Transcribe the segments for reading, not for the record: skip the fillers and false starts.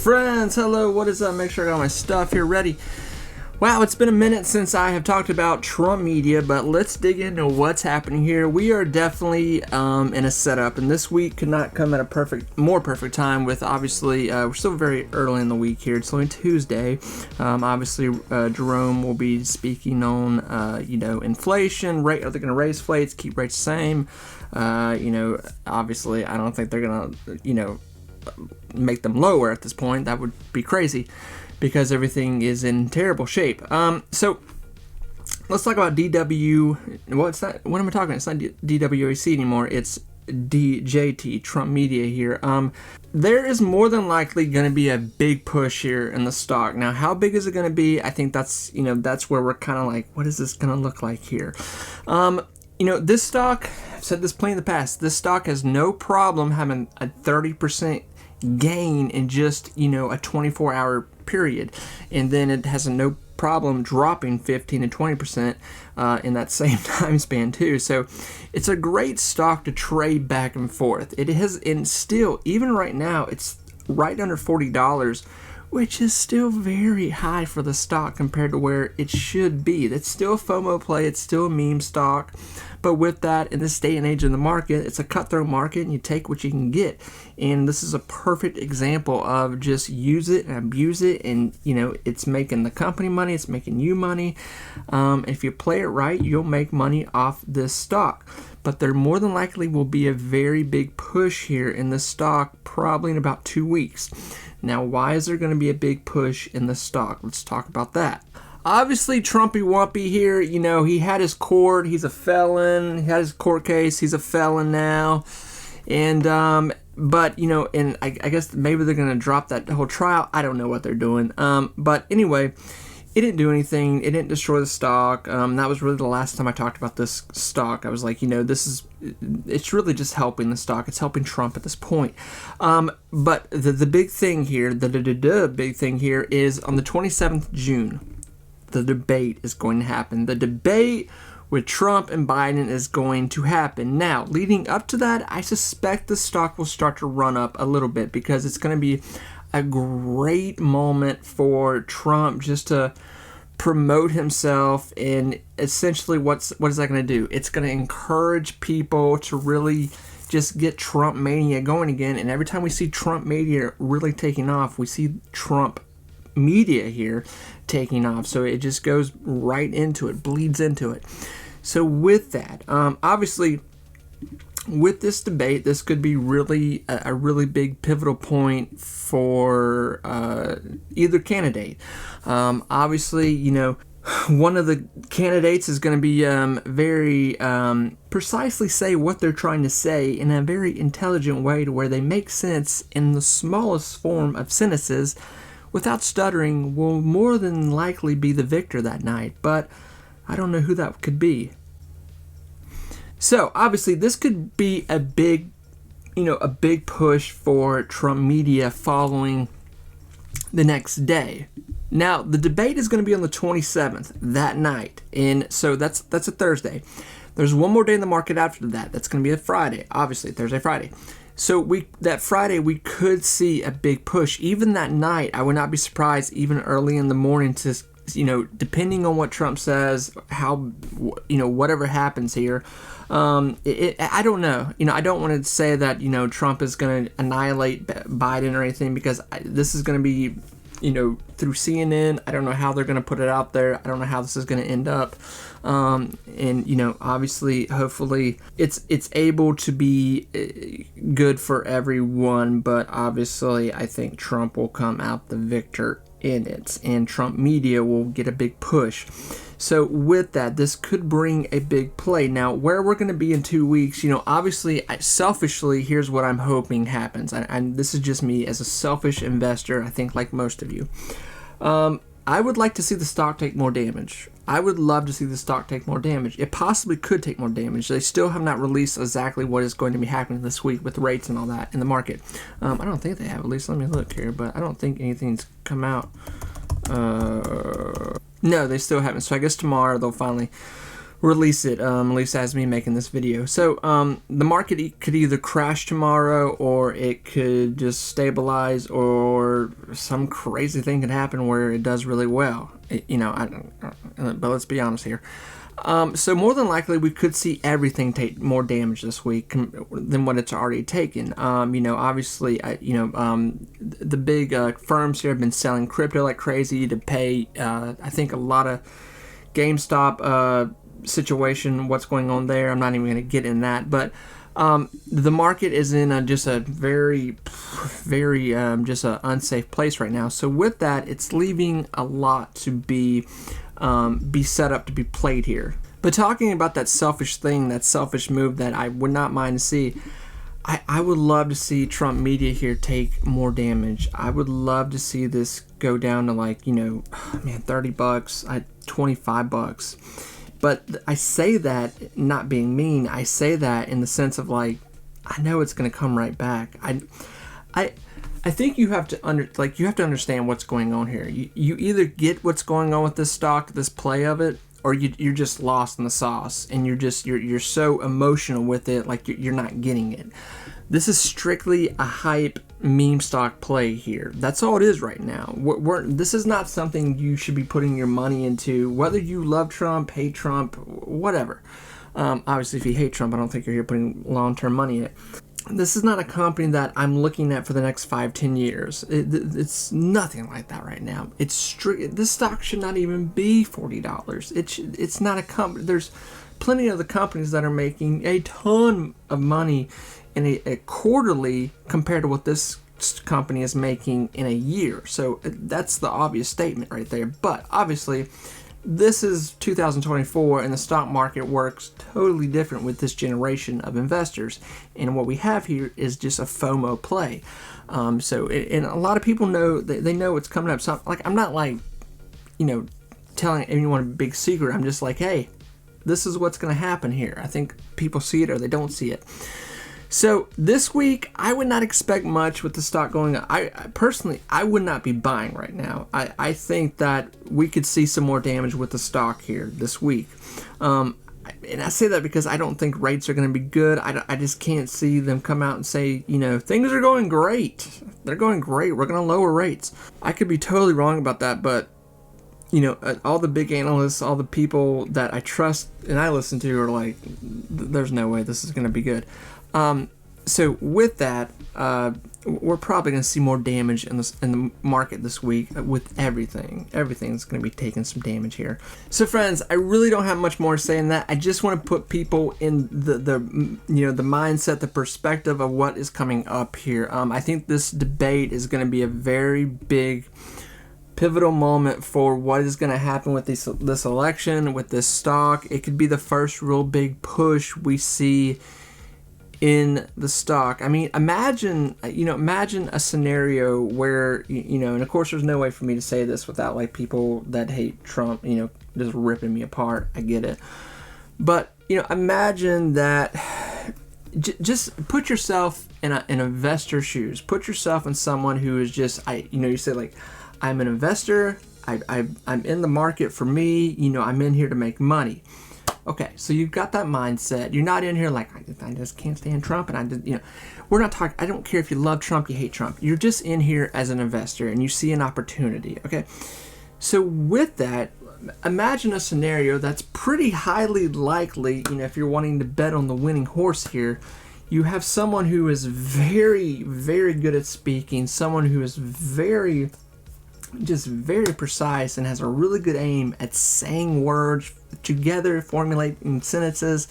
Friends, hello, what is up? Make sure I got my stuff here ready. Wow, it's been a minute since I have talked about Trump media, but let's dig into what's happening here. We are definitely in a setup, and this week could not come at a more perfect time with, obviously, we're still very early in the week here. It's only Tuesday. Obviously, Jerome will be speaking on, inflation, rate. Are they going to raise rates, keep rates the same? Obviously, I don't think they're going to, make them lower at this point. That would be crazy, because everything is in terrible shape. So let's talk about DW. What's that? What am I talking about? It's not DWAC anymore. It's DJT, Trump Media here. There is more than likely going to be a big push here in the stock. Now, how big is it going to be? I think that's where we're kind of like, what is this going to look like here? This stock, I've said this plenty in the past, this stock has no problem having a 30% gain in just, a 24-hour period, and then it has no problem dropping 15 and 20% in that same time span too. So it's a great stock to trade back and forth. It has, and still, even right now, it's right under $40, which is still very high for the stock compared to where it should be. It's still a FOMO play, it's still a meme stock, but with that, in this day and age in the market, it's a cutthroat market, and you take what you can get. And this is a perfect example of just use it and abuse it, and it's making the company money, it's making you money. If you play it right, you'll make money off this stock. But there more than likely will be a very big push here in the stock, probably in about 2 weeks. Now, why is there going to be a big push in the stock? Let's talk about that. Obviously, Trumpy Wumpy here, he had his court, he's a felon, he had his court case, he's a felon now. And, but, and I guess maybe they're going to drop that whole trial. I don't know what they're doing. But anyway, it didn't do anything. It didn't destroy the stock. That was really the last time I talked about this stock. I was like, it's really just helping the stock. It's helping Trump at this point. But the big thing here, the big thing here is on the 27th of June, the debate is going to happen. The debate with Trump and Biden is going to happen. Now, leading up to that, I suspect the stock will start to run up a little bit, because it's going to be a great moment for Trump just to promote himself. And essentially, what is that going to do? It's going to encourage people to really just get Trump mania going again. And every time we see Trump mania really taking off, we see Trump media here taking off. So it just goes right into it, bleeds into it. So with that, obviously, with this debate, this could be really a really big pivotal point for either candidate. Obviously, one of the candidates is going to be very precisely say what they're trying to say in a very intelligent way, to where they make sense in the smallest form of sentences without stuttering, will more than likely be the victor that night. But I don't know who that could be. So obviously, this could be a big push for Trump media following the next day. Now, the debate is going to be on the 27th, that night, and so that's a Thursday. There's one more day in the market after that. That's going to be a Friday, obviously, Thursday, Friday. So that Friday, we could see a big push. Even that night, I would not be surprised, even early in the morning, to, depending on what Trump says, how, whatever happens here. I don't know. I don't want to say that, Trump is going to annihilate Biden or anything, because this is going to be, through CNN. I don't know how they're going to put it out there. I don't know how this is going to end up. And, obviously, hopefully it's able to be good for everyone, but obviously I think Trump will come out the victor in it, and Trump media will get a big push. So with that, this could bring a big play. Now, where we're going to be in 2 weeks, obviously, selfishly, here's what I'm hoping happens. And this is just me as a selfish investor, I think, like most of you. I would like to see the stock take more damage. I would love to see the stock take more damage. It possibly could take more damage. They still have not released exactly what is going to be happening this week with rates and all that in the market. I don't think they have. At least let me look here, but I don't think anything's come out. No, they still haven't. So I guess tomorrow they'll finally release it, at least as me making this video. So the market could either crash tomorrow, or it could just stabilize, or some crazy thing could happen where it does really well. But let's be honest here. So more than likely, we could see everything take more damage this week than what it's already taken. Obviously, the big firms here have been selling crypto like crazy to pay. I think a lot of GameStop situation, what's going on there. I'm not even going to get in that, but the market is in just a very, very just an unsafe place right now. So with that, it's leaving a lot to be set up to be played here. But talking about that selfish thing, that selfish move that I would not mind to see, I would love to see Trump media here take more damage. I would love to see this go down to $30, $25. But I say that not being mean. I say that in the sense of I know it's going to come right back. I think you have to understand what's going on here. You either get what's going on with this stock, this play of it, or you're just lost in the sauce, and you're so emotional with it, you're not getting it. This is strictly a hype meme stock play here. That's all it is right now. This is not something you should be putting your money into, whether you love Trump, hate Trump, whatever. Obviously, if you hate Trump, I don't think you're here putting long-term money in it. This is not a company that I'm looking at for the next 5-10 years. It's nothing like that right now. This stock should not even be $40. It's not a company. There's plenty of the companies that are making a ton of money in a quarterly compared to what this company is making in a year. So that's the obvious statement right there. But obviously, this is 2024, and the stock market works totally different with this generation of investors. And what we have here is just a FOMO play. And a lot of people know, they know what's coming up. So I'm not telling anyone a big secret. I'm just hey, this is what's going to happen here. I think people see it or they don't see it. So this week, I would not expect much with the stock going up. I personally would not be buying right now. I think that we could see some more damage with the stock here this week. And I say that because I don't think rates are going to be good. I just can't see them come out and say, things are going great. They're going great. We're going to lower rates. I could be totally wrong about that, but all the big analysts, all the people that I trust and I listen to are there's no way this is going to be good. So with that, we're probably going to see more damage in the market this week with everything. Everything's going to be taking some damage here. So friends, I really don't have much more to say in that. I just want to put people in the mindset, the perspective of what is coming up here. I think this debate is going to be a very big pivotal moment for what is going to happen with this election, with this stock. It could be the first real big push we see in the stock. I mean, imagine a scenario where, and of course there's no way for me to say this without people that hate Trump, just ripping me apart. I get it. But, imagine that, just put yourself in an investor's shoes. Put yourself in someone who is just, you say I'm an investor. I'm in the market for me. I'm in here to make money. Okay, so you've got that mindset. You're not in here I just can't stand Trump, and we're not talking. I don't care if you love Trump, you hate Trump. You're just in here as an investor, and you see an opportunity. Okay, so with that, imagine a scenario that's pretty highly likely. If you're wanting to bet on the winning horse here, you have someone who is very, very good at speaking. Someone who is very precise and has a really good aim at saying words together, formulating sentences,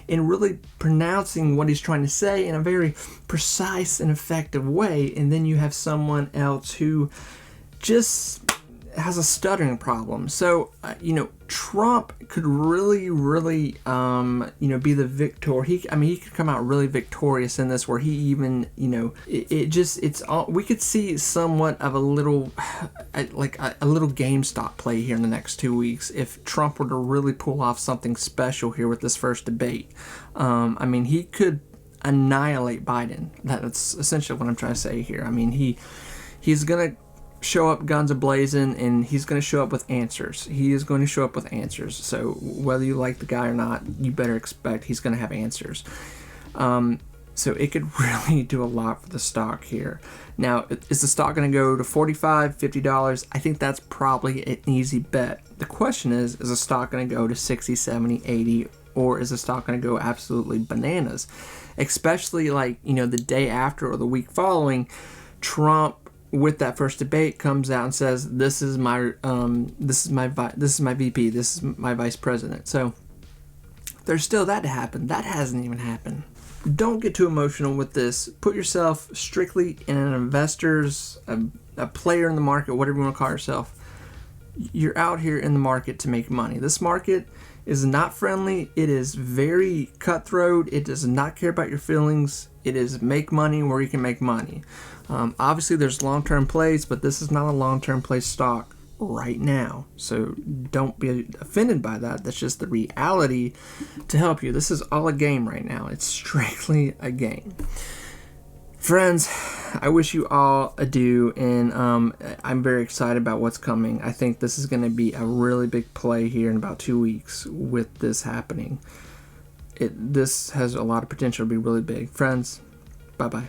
and really pronouncing what he's trying to say in a very precise and effective way. And then you have someone else who just has a stuttering problem. So, Trump could really, really, be the victor. He could come out really victorious in this, where he even, we could see somewhat of a little, a little GameStop play here in the next 2 weeks if Trump were to really pull off something special here with this first debate. He could annihilate Biden. That's essentially what I'm trying to say here. He's gonna show up guns a-blazing, and he's going to show up with answers. He is going to show up with answers. So whether you like the guy or not, you better expect he's going to have answers. So it could really do a lot for the stock here. Now, is the stock going to go to $45, $50? I think that's probably an easy bet. The question is the stock going to go to 60, 70, 80, or is the stock going to go absolutely bananas? Especially like, the day after or the week following, Trump with that first debate comes out and says, this is my VP, this is my vice president. So there's still that to happen. That hasn't even happened. Don't get too emotional with this. Put yourself strictly in an investor's, a player in the market, whatever you want to call yourself. You're out here in the market to make money. This market is not friendly. It is very cutthroat. It does not care about your feelings. It is make money where you can make money. Obviously, there's long-term plays, but this is not a long-term play stock right now. So don't be offended by that. That's just the reality to help you. This is all a game right now. It's strictly a game. Friends, I wish you all adieu, and I'm very excited about what's coming. I think this is going to be a really big play here in about 2 weeks with this happening. This has a lot of potential to be really big. Friends, bye-bye.